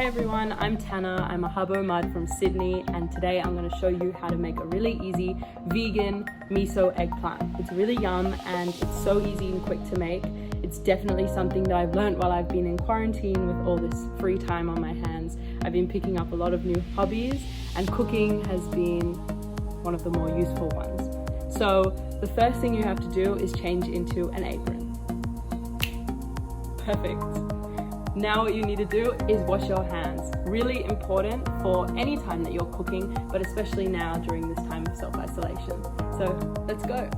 Hey everyone, I'm Tanna. I'm a Habo Mud from Sydney, and today I'm going to show you how to make a really easy vegan miso eggplant. It's really yum and it's so easy and quick to make. It's definitely something that I've learned while I've been in quarantine with all this free time on my hands. I've been picking up a lot of new hobbies, and cooking has been one of the more useful ones. So the first thing you have to do is change into an apron. Perfect. Now what you need to do is wash your hands. Really important for any time that you're cooking, but especially now during this time of self-isolation. So let's go.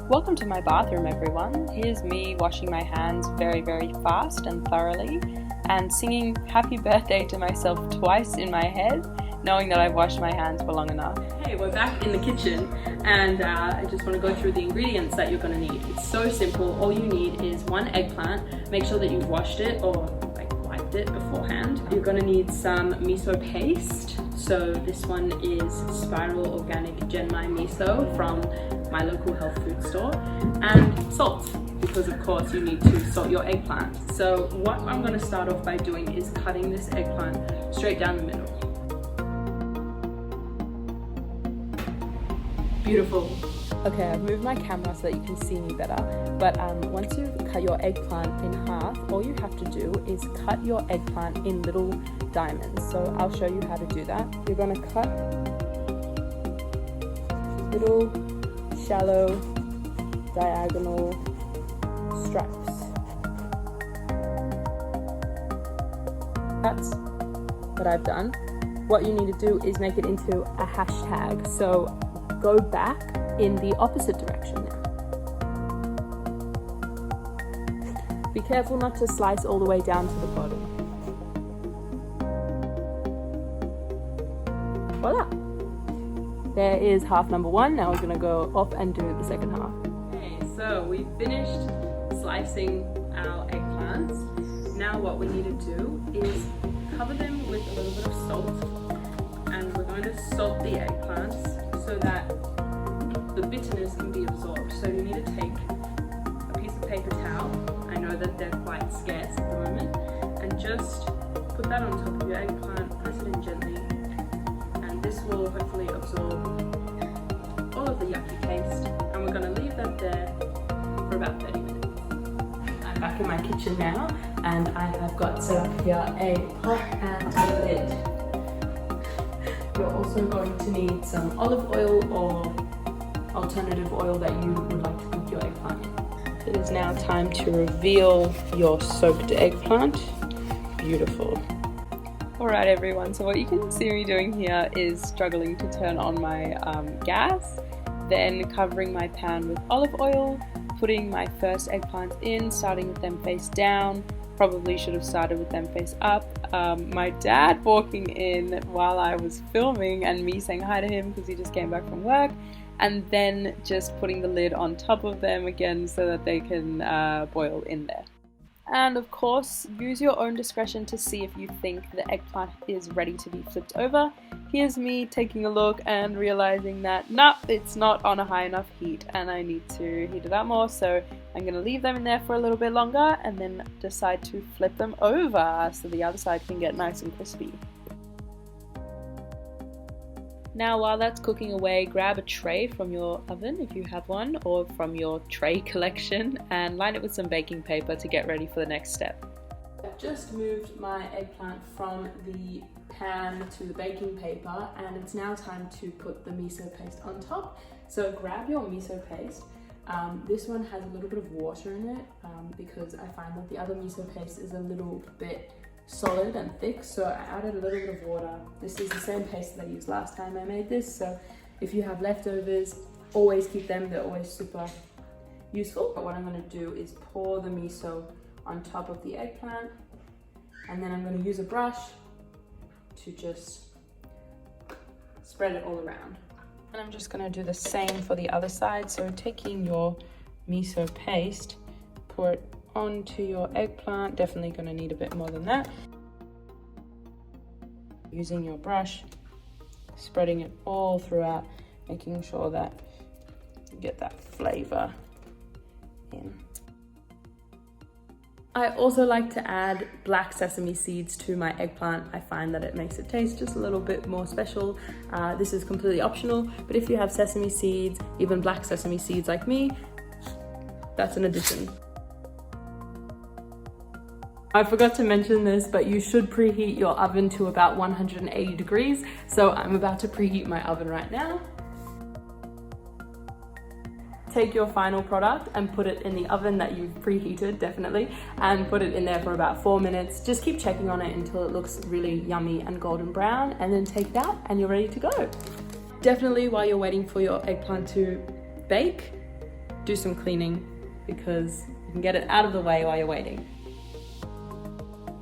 Welcome to my bathroom, everyone. Here's me washing my hands very, very fast and thoroughly, and singing happy birthday to myself twice in my head, knowing that I've washed my hands for long enough. Hey, we're back in the kitchen, and I just want to go through the ingredients that you're going to need. It's so simple. All you need is one eggplant. Make sure that you've washed it or wiped it beforehand. You're going to need some miso paste. So this one is Spiral Organic Genmai Miso from my local health food store, and salt, because of course you need to salt your eggplant. So what I'm going to start off by doing is cutting this eggplant straight down the middle. Beautiful. Okay, I've moved my camera so that you can see me better, but once you've cut your eggplant in half, all you have to do is cut your eggplant in little diamonds. So I'll show you how to do that. You're going to cut little shallow diagonal stripes. That's what I've done. What you need to do is make it into a hashtag. So go back in the opposite direction now. Be careful not to slice all the way down to the bottom. Voila! There is half number one. Now we're going to go off and do the second half. Okay, so we finished slicing our eggplants. Now what we need to do is cover them with a little bit of salt, and we're going to salt the eggplants so that the bitterness can be absorbed. So you need to take a piece of paper towel. I know that they're quite scarce at the moment, and just put that on top of your eggplant, press it in gently, and this will hopefully absorb all of the yucky taste, and we're going to leave that there for about 30 minutes. I'm back in my kitchen now, and I have got set up here a pot and a lid. You're also going to need some olive oil or alternative oil that you would like to cook your eggplant in. It is now time to reveal your soaked eggplant. Beautiful. Alright everyone, so what you can see me doing here is struggling to turn on my gas, then covering my pan with olive oil, putting my first eggplant in, starting with them face down. Probably should have started with them face up. My dad walking in while I was filming and me saying hi to him because he just came back from work, and then just putting the lid on top of them again so that they can boil in there. And of course, use your own discretion to see if you think the eggplant is ready to be flipped over. Here's me taking a look and realizing that nope, it's not on a high enough heat and I need to heat it up more, so I'm going to leave them in there for a little bit longer and then decide to flip them over so the other side can get nice and crispy. Now while that's cooking away, grab a tray from your oven if you have one, or from your tray collection, and line it with some baking paper to get ready for the next step. I've just moved my eggplant from the pan to the baking paper, and it's now time to put the miso paste on top. So grab your miso paste. This one has a little bit of water in it because I find that the other miso paste is a little bit solid and thick, so I added a little bit of water. This is the same paste that I used last time I made this, so if you have leftovers, always keep them. They're always super useful. But what I'm going to do is pour the miso on top of the eggplant, and then I'm going to use a brush to just spread it all around. And I'm just going to do the same for the other side. So taking your miso paste, pour it onto your eggplant. Definitely going to need a bit more than that. Using your brush, spreading it all throughout, making sure that you get that flavor in. I also like to add black sesame seeds to my eggplant. I find that it makes it taste just a little bit more special. This is completely optional, but if you have sesame seeds, even black sesame seeds like me, that's an addition. I forgot to mention this, but you should preheat your oven to about 180 degrees. So I'm about to preheat my oven right now. Take your final product and put it in the oven that you've preheated, definitely, and put it in there for about 4 minutes. Just keep checking on it until it looks really yummy and golden brown, and then take it out and you're ready to go. Definitely, while you're waiting for your eggplant to bake, do some cleaning because you can get it out of the way while you're waiting.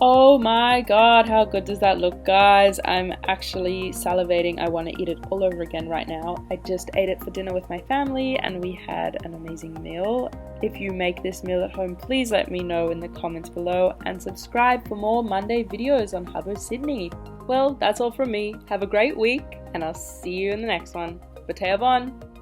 Oh my god, how good does that look, guys? I'm actually salivating. I want to eat it all over again right now. I just ate it for dinner with my family and we had an amazing meal. If you make this meal at home, please let me know in the comments below and subscribe for more Monday videos on Habo Sydney. Well, that's all from me. Have a great week and I'll see you in the next one. Bye bon!